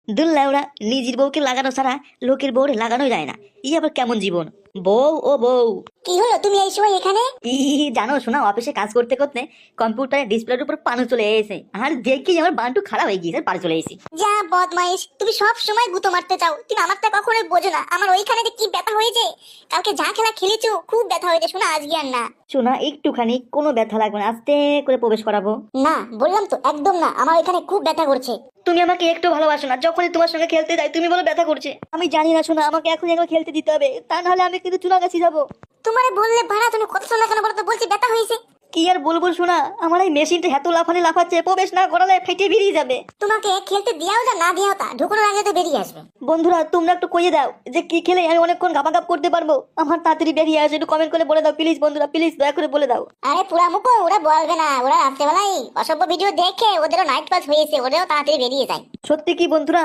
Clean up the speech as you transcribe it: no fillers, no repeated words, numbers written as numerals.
দুল্লা ওরা নিজের বউকে লাগানো ছাড়া লোকের বউরে লাগানো যায় না। ই আবার কেমন জীবন? বউ ও বউ, কি হলো তুমি এই সময় এখানে? জানো শোনা, অফিসে কাজ করতে করতে কম্পিউটারের ডিসপ্লের উপর পানি চলে এসেছে, আর দেখি আমার বান্টু খারাপ হয়ে গিয়েছে, পানি চলে এসেছে। যা বদমাইশ, তুমি সব সময় গুতো মারতে চাও, তুমি আমারটা কখনোই বোঝো না। আমার ওইখানে যে কি ব্যথা হয়েছে, কালকে যা খেলা খেলেছো খুব ব্যথা হয়েছে শোনা, আজকে আর না। শোনা একটুখানি, কোনো ব্যথা লাগবে না, আস্তে করে প্রবেশ করাবো। না বললাম তো একদম না, আমার ওইখানে খুব ব্যথা করছে। তুমি আমাকে একটু ভালোবাসো না, যখনই তোমার সঙ্গে খেলতে যাই তুমি বলো ব্যথা করছে। আমি জানি না শোনা, আমাকে এখন একবার খেলতে দিতে হবে, তা নাহলে আমি কিন্তু চুনাগাছি যাবো। তোমারে বললে ভাড়া, তুমি কত শোনা কেন বলো তো, বলছি ব্যথা হয়েছে। কি আর বলবো শোনা, আমার এই মেশিনটা এত লাফানি লাফাচ্ছে, প্রবেশ না করালে ফেটে বেরিয়ে যাবে। তোমাকে খেলতে দিয়াও যা না দিয়াও তা, ঢুকানোর আগে তো বেরিয়ে আসবে। বন্ধুরা তোমরা একটু কইয়ে দাও যে কি খেলে আমি অনেকক্ষণ গাপাগাপ করতে পারবো, আমার তাড়াতাড়ি বেরিয়ে আসে, একটু কমেন্ট করে বলে দাও প্লিজ বন্ধুরা, প্লিজ দয়া করে বলে দাও। আরে পুরা মুখো ওরা বলবে না, ওরা রাত্রেবেলায় অসভ্য ভিডিও দেখে ওদেরও নাইট পাস হয়েছে, ওদেরও তাড়াতাড়ি বেরিয়ে যায়। সত্যি কি বন্ধুরা?